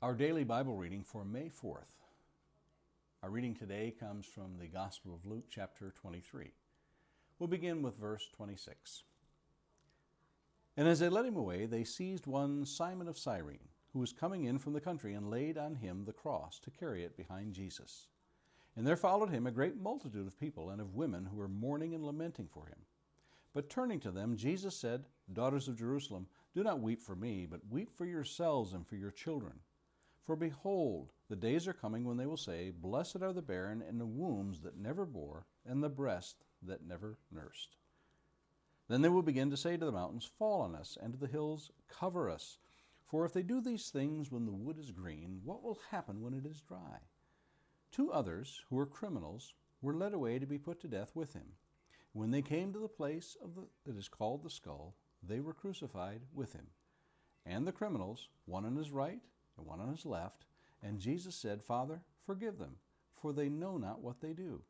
Our daily Bible reading for May 4th. Our reading today comes from the Gospel of Luke, chapter 23. We'll begin with verse 26. And as they led him away, they seized one Simon of Cyrene, who was coming in from the country, and laid on him the cross to carry it behind Jesus. And there followed him a great multitude of people and of women who were mourning and lamenting for him. But turning to them, Jesus said, Daughters of Jerusalem, do not weep for me, but weep for yourselves and for your children. For behold, the days are coming when they will say, Blessed are the barren, and the wombs that never bore, and the breast that never nursed. Then they will begin to say to the mountains, Fall on us, and to the hills, Cover us. For if they do these things when the wood is green, what will happen when it is dry? 2 others, who were criminals, were led away to be put to death with him. When they came to the place that is called the Skull, they were crucified with him. And the criminals, one on his right and one on his left, and Jesus said, Father, forgive them, for they know not what they do.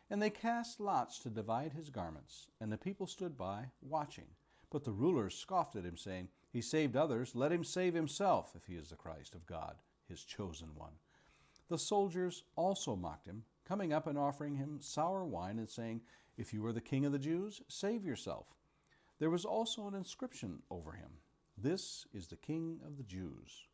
And they cast lots to divide his garments, and the people stood by, watching. But the rulers scoffed at him, saying, He saved others, let him save himself, if he is the Christ of God, his chosen one. The soldiers also mocked him, coming up and offering him sour wine, and saying, If you are the king of the Jews, save yourself. There was also an inscription over him, This is the King of the Jews.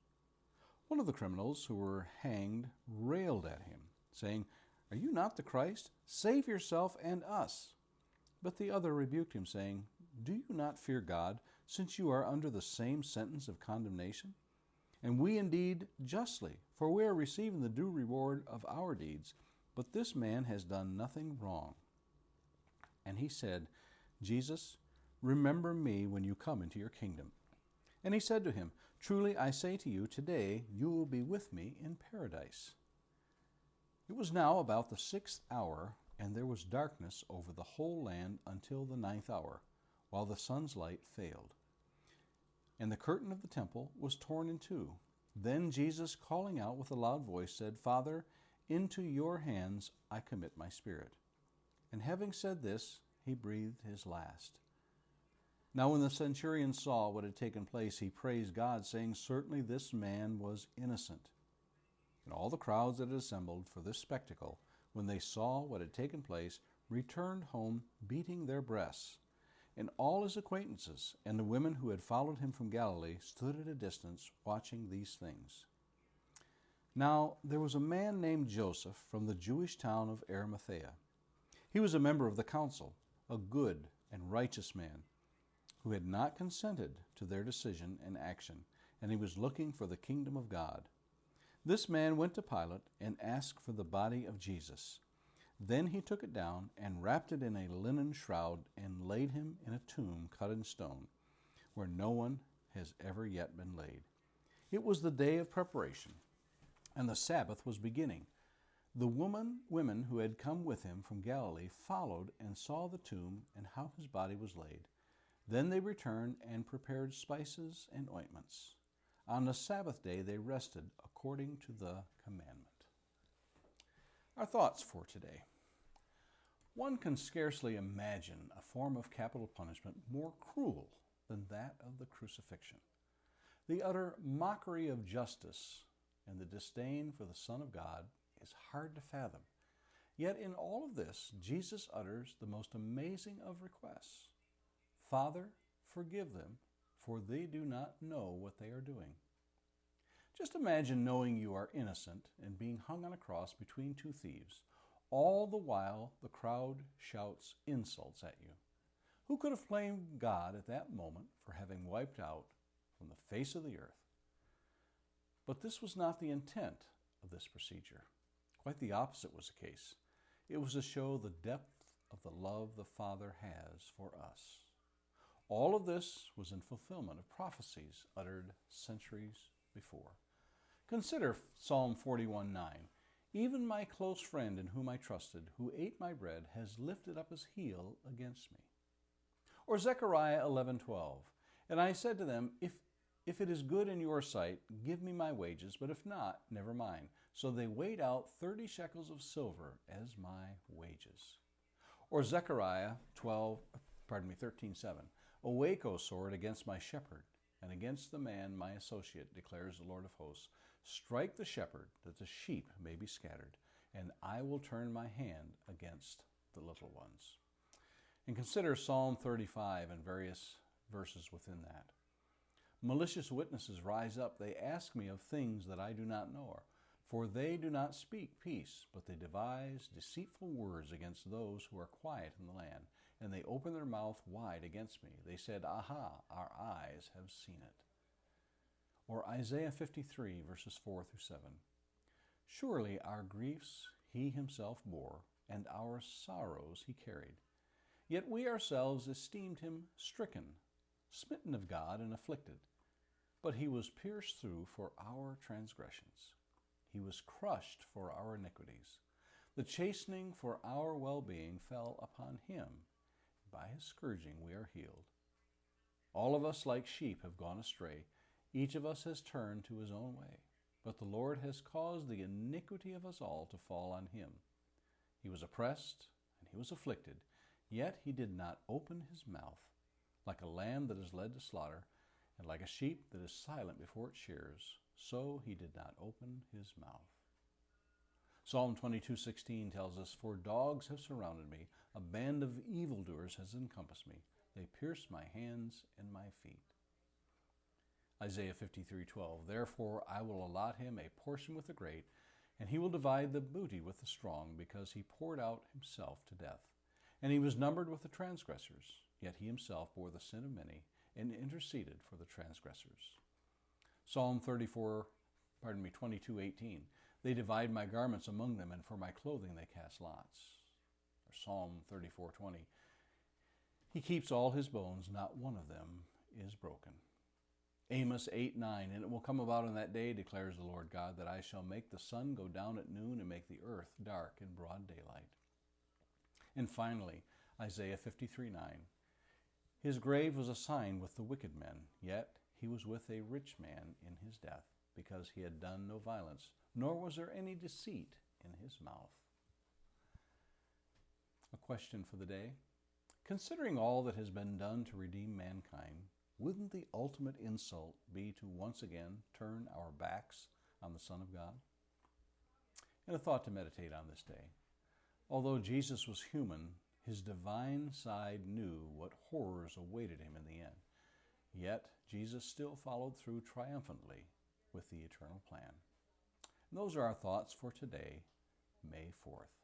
One of the criminals who were hanged railed at him, saying, Are you not the Christ? Save yourself and us. But the other rebuked him, saying, Do you not fear God, since you are under the same sentence of condemnation? And we indeed justly, for we are receiving the due reward of our deeds, but this man has done nothing wrong. And he said, Jesus, remember me when you come into your kingdom. And he said to him, Truly I say to you, today you will be with me in paradise. It was now about the 6th hour, and there was darkness over the whole land until the 9th hour, while the sun's light failed. And the curtain of the temple was torn in two. Then Jesus, calling out with a loud voice, said, Father, into your hands I commit my spirit. And having said this, he breathed his last. Now when the centurion saw what had taken place, he praised God, saying, Certainly this man was innocent. And all the crowds that had assembled for this spectacle, when they saw what had taken place, returned home beating their breasts. And all his acquaintances and the women who had followed him from Galilee stood at a distance watching these things. Now there was a man named Joseph from the Jewish town of Arimathea. He was a member of the council, a good and righteous man, who had not consented to their decision and action, and he was looking for the kingdom of God. This man went to Pilate and asked for the body of Jesus. Then he took it down and wrapped it in a linen shroud and laid him in a tomb cut in stone, where no one has ever yet been laid. It was the day of preparation, and the Sabbath was beginning. The women who had come with him from Galilee followed and saw the tomb and how his body was laid. Then they returned and prepared spices and ointments. On the Sabbath day they rested according to the commandment. Our thoughts for today. One can scarcely imagine a form of capital punishment more cruel than that of the crucifixion. The utter mockery of justice and the disdain for the Son of God is hard to fathom. Yet in all of this, Jesus utters the most amazing of requests. Father, forgive them, for they do not know what they are doing. Just imagine knowing you are innocent and being hung on a cross between 2 thieves. All the while, the crowd shouts insults at you. Who could have blamed God at that moment for having wiped out from the face of the earth? But this was not the intent of this procedure. Quite the opposite was the case. It was to show the depth of the love the Father has for us. All of this was in fulfillment of prophecies uttered centuries before. Consider Psalm 41:9. Even my close friend in whom I trusted, who ate my bread, has lifted up his heel against me. Or Zechariah 11:12. And I said to them, If it is good in your sight, give me my wages, but if not, never mind. So they weighed out 30 shekels of silver as my wages. Or Zechariah 13:7. Awake, O sword, against my shepherd. and against the man my associate, declares the Lord of hosts. Strike the shepherd, that the sheep may be scattered, and I will turn my hand against the little ones. And consider Psalm 35 and various verses within that. Malicious witnesses rise up. They ask me of things that I do not know. For they do not speak peace, but they devise deceitful words against those who are quiet in the land. And they open their mouth wide against me. They said, Aha, our eyes have seen it. Or Isaiah 53, verses 4 through 7. Surely our griefs he himself bore, and our sorrows he carried. Yet we ourselves esteemed him stricken, smitten of God, and afflicted. But he was pierced through for our transgressions. He was crushed for our iniquities. The chastening for our well-being fell upon him. By his scourging we are healed. All of us like sheep have gone astray. Each of us has turned to his own way. But the Lord has caused the iniquity of us all to fall on him. He was oppressed and he was afflicted, yet he did not open his mouth. Like a lamb that is led to slaughter, and like a sheep that is silent before its shearers, so he did not open his mouth. Psalm 22:16 tells us, For dogs have surrounded me, a band of evildoers has encompassed me. They pierced my hands and my feet. Isaiah 53:12, Therefore I will allot him a portion with the great, and he will divide the booty with the strong, because he poured out himself to death. And he was numbered with the transgressors, yet he himself bore the sin of many, and interceded for the transgressors. Psalm 22:18, They divide my garments among them, and for my clothing they cast lots. Or Psalm 34:20, He keeps all his bones, not one of them is broken. Amos 8:9, And it will come about in that day, declares the Lord God, that I shall make the sun go down at noon and make the earth dark in broad daylight. And finally, Isaiah 53:9, His grave was assigned with the wicked men, yet he was with a rich man in his death, because he had done no violence, nor was there any deceit in his mouth. A question for the day. Considering all that has been done to redeem mankind, wouldn't the ultimate insult be to once again turn our backs on the Son of God? And a thought to meditate on this day. Although Jesus was human, his divine side knew what horrors awaited him in the end. Yet, Jesus still followed through triumphantly with the eternal plan. And those are our thoughts for today, May 4th.